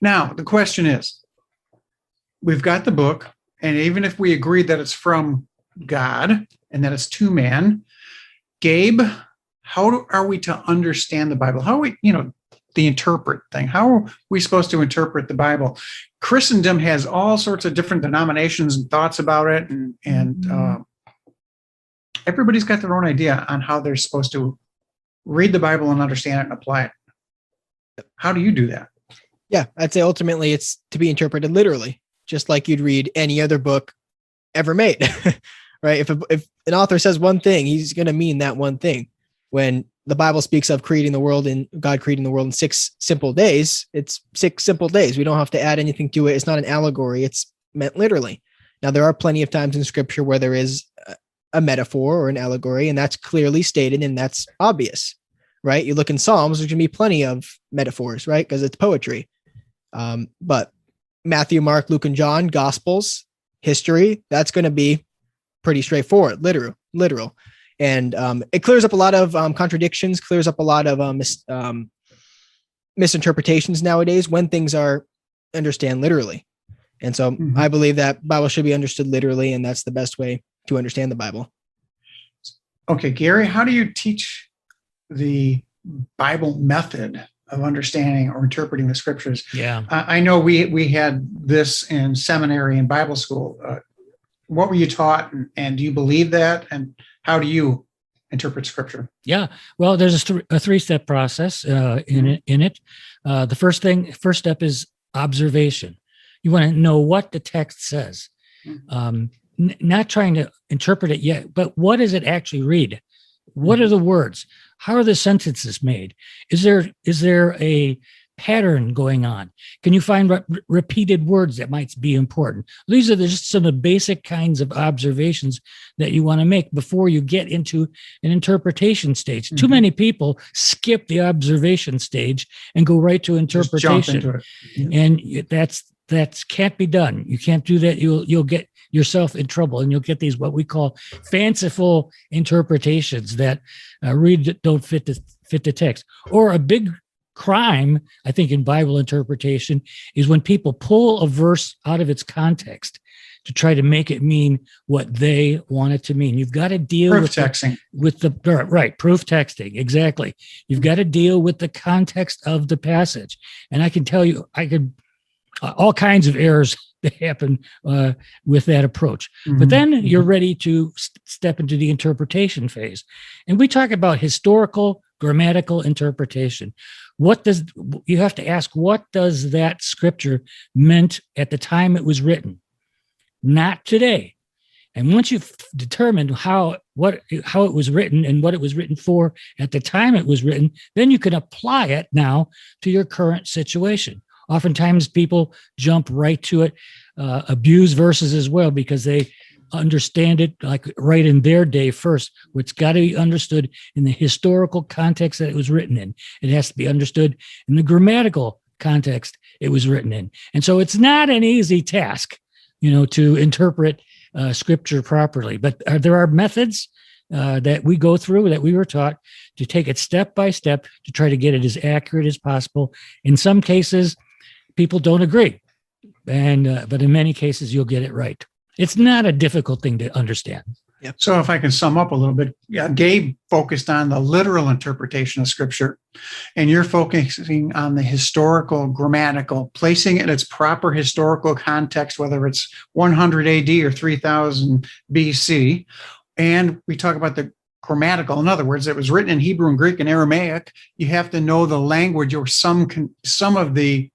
Now, the question is, we've got the book, and even if we agree that it's from God and that it's to man, Gabe, how are we to understand the Bible? How are we, the interpret thing? How are we supposed to interpret the Bible? Christendom has all sorts of different denominations and thoughts about it, and everybody's got their own idea on how they're supposed to read the Bible and understand it and apply it. How do you do that? Yeah, I'd say ultimately it's to be interpreted literally, just like you'd read any other book ever made, right? If an author says one thing, he's going to mean that one thing. When the Bible speaks of creating the world and God creating the world in 6 simple days, it's 6 simple days. We don't have to add anything to it. It's not an allegory. It's meant literally. Now, there are plenty of times in scripture where there is a metaphor or an allegory, and that's clearly stated and that's obvious, right? You look in Psalms, there's going to be plenty of metaphors, right? Because it's poetry. But Matthew, Mark, Luke, and John, Gospels, history, that's going to be pretty straightforward, literal. And it clears up a lot of contradictions, clears up a lot of misinterpretations nowadays when things are understand literally. And so I believe that Bible should be understood literally, and that's the best way to understand the Bible. Okay, Gary, how do you teach the Bible method of understanding or interpreting the scriptures? Yeah. I know we had this in seminary and Bible school. What were you taught, and do you believe that? And how do you interpret scripture? Yeah. Well, there's a 3-step process in it. The first step is observation. You want to know what the text says. Not trying to interpret it yet, but what does it actually read? What are the words? How are the sentences made? Is there a pattern going on? Can you find repeated words that might be important? These are just some of the basic kinds of observations that you want to make before you get into an interpretation stage. Too many people skip the observation stage and go right to interpretation. Just jump into it. And that can't be done. You can't do that. You'll get yourself in trouble, and you'll get these what we call fanciful interpretations that don't fit the text. Or a big crime, I think, in Bible interpretation is when people pull a verse out of its context to try to make it mean what they want it to mean. You've got to deal with texting. Proof texting, exactly. You've got to deal with the context of the passage. And I can tell you, all kinds of errors that happen with that approach. But then you're ready to step into the interpretation phase. And we talk about historical, grammatical interpretation. You have to ask, what does that scripture meant at the time it was written? Not today. And once you've determined how it was written and what it was written for at the time it was written, then you can apply it now to your current situation. Oftentimes people jump right to it, abuse verses as well, because they understand it like right in their day first. It's got to be understood in the historical context that it was written in. It has to be understood in the grammatical context it was written in. And so it's not an easy task, to interpret scripture properly. But there are methods that we go through, that we were taught to take it step by step to try to get it as accurate as possible. In some cases, people don't agree, but in many cases, you'll get it right. It's not a difficult thing to understand. Yep. So if I can sum up a little bit, Gabe focused on the literal interpretation of scripture, and you're focusing on the historical, grammatical, placing it in its proper historical context, whether it's 100 AD or 3000 BC. And we talk about the grammatical. In other words, it was written in Hebrew and Greek and Aramaic. You have to know the language or some of the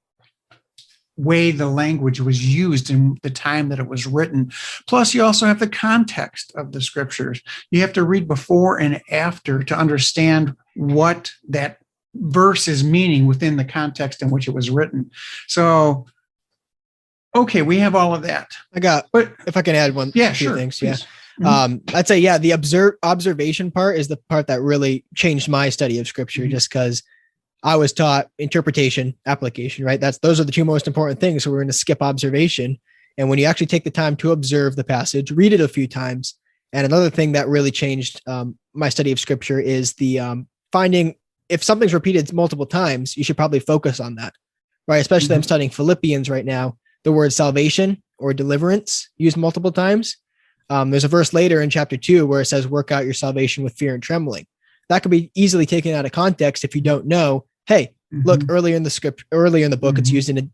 way the language was used in the time that it was written. Plus, you also have the context of the scriptures. You have to read before and after to understand what that verse is meaning within the context in which it was written. So, okay, we have all of that. But if I can add one, few sure, things, please. I'd say, the observation part is the part that really changed my study of scripture, just because I was taught interpretation, application, right? Those are the two most important things. So we're going to skip observation. And when you actually take the time to observe the passage, read it a few times. And another thing that really changed my study of scripture is the finding if something's repeated multiple times, you should probably focus on that, right? Especially I'm studying Philippians right now. The word salvation or deliverance used multiple times. There's a verse later in chapter 2 where it says, work out your salvation with fear and trembling. That could be easily taken out of context if you don't know, hey, look, earlier in the book, it's used in a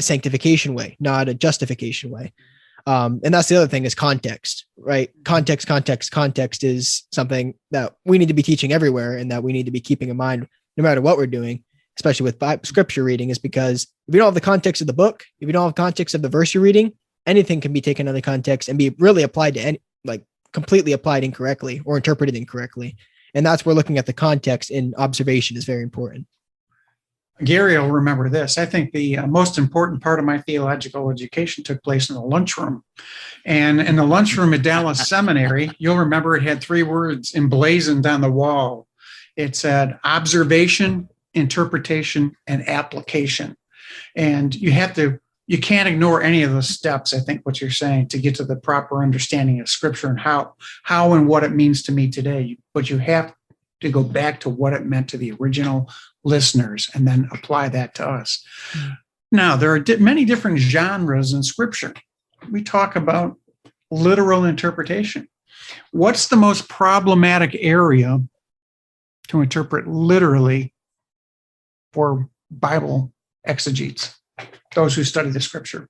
sanctification way, not a justification way. And that's the other thing is context, right? Context is something that we need to be teaching everywhere and that we need to be keeping in mind no matter what we're doing, especially with scripture reading, is because if you don't have the context of the book, if you don't have context of the verse you're reading, anything can be taken out of context and be really applied to completely applied incorrectly or interpreted incorrectly. And that's where looking at the context in observation is very important. Gary will remember this. I think the most important part of my theological education took place in the lunchroom. And in the lunchroom at Dallas Seminary, you'll remember it had 3 words emblazoned on the wall. It said observation, interpretation, and application. And you can't ignore any of those steps, I think, what you're saying, to get to the proper understanding of Scripture and how and what it means to me today. But you have to go back to what it meant to the original listeners and then apply that to us. Now, there are many different genres in Scripture. We talk about literal interpretation. What's the most problematic area to interpret literally for Bible exegetes, those who study the Scripture?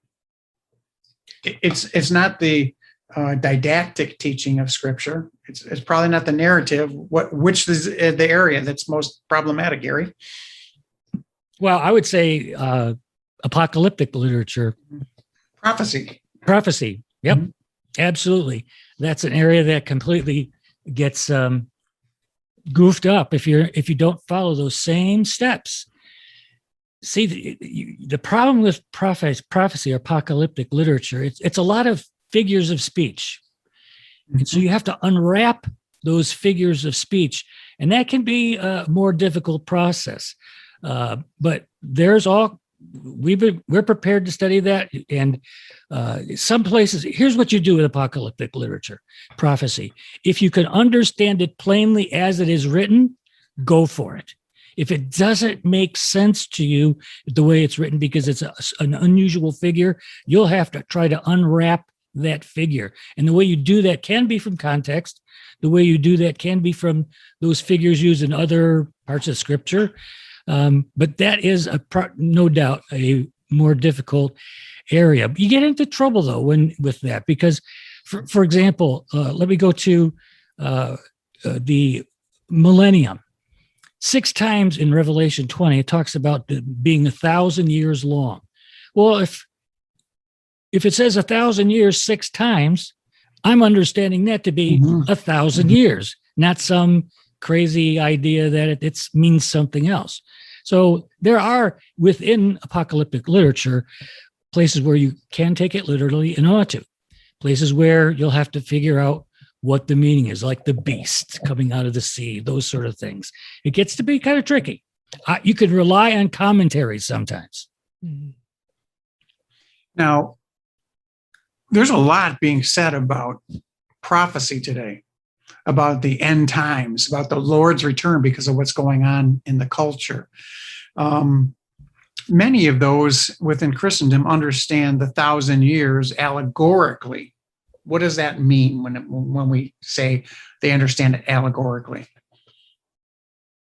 It's not the didactic teaching of Scripture. It's probably not the narrative. Which is the area that's most problematic, Gary? Well, I would say apocalyptic literature. Prophecy. Yep, absolutely. That's an area that completely gets goofed up if you don't follow those same steps. See, the problem with prophecy or apocalyptic literature, it's a lot of figures of speech. And so you have to unwrap those figures of speech, and that can be a more difficult process. But we're prepared to study that. And some places, here's what you do with apocalyptic literature, prophecy. If you can understand it plainly as it is written, go for it. If it doesn't make sense to you the way it's written because it's an unusual figure, you'll have to try to unwrap that figure. And the way you do that can be from context. The way you do that can be from those figures used in other parts of Scripture. But that is no doubt a more difficult area. You get into trouble though with that because, for example, let me go to the millennium. 6 times in Revelation 20, it talks about being 1,000 years long. Well, if it says 1,000 years 6 times, I'm understanding that to be 1,000 years, not some crazy idea that it means something else. So there are within apocalyptic literature places where you can take it literally and ought to. Places where you'll have to figure out what the meaning is, like the beast coming out of the sea, those sort of things. It gets to be kind of tricky. You could rely on commentaries sometimes. Now, there's a lot being said about prophecy today, about the end times, about the Lord's return because of what's going on in the culture. Many of those within Christendom understand the 1,000 years allegorically. What does that mean when we say they understand it allegorically?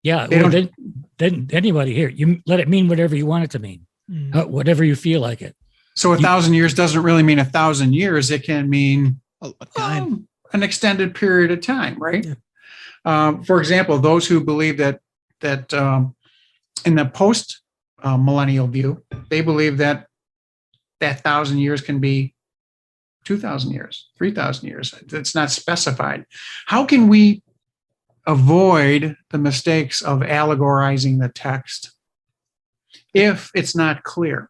Yeah, then anybody here, you let it mean whatever you want it to mean, whatever you feel like it. So 1,000 years doesn't really mean 1,000 years. It can mean an extended period of time, right? Yeah. For example, those who believe that in the post millennial view, they believe that 1,000 years can be 2,000 years, 3,000 years. It's not specified. How can we avoid the mistakes of allegorizing the text if it's not clear?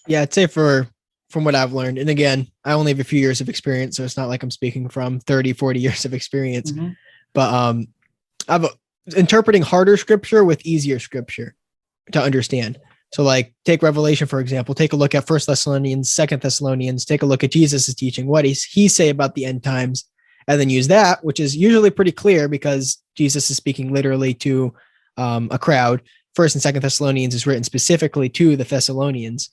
Yeah, I'd say from what I've learned, and again, I only have a few years of experience, so it's not like I'm speaking from 30, 40 years of experience, but I'm interpreting harder Scripture with easier Scripture to understand. So like take Revelation, for example, take a look at 1 Thessalonians, 2 Thessalonians, take a look at Jesus' teaching. What does he say about the end times? And then use that, which is usually pretty clear because Jesus is speaking literally to a crowd. First and Second Thessalonians is written specifically to the Thessalonians.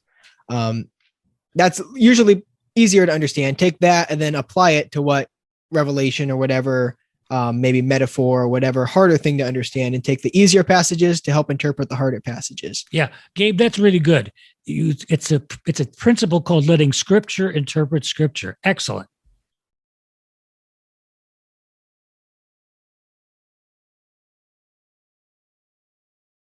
That's usually easier to understand. Take that and then apply it to what Revelation or whatever, maybe metaphor or whatever harder thing to understand, and take the easier passages to help interpret the harder passages. Yeah, Gabe, that's really good. It's a principle called letting Scripture interpret Scripture. Excellent.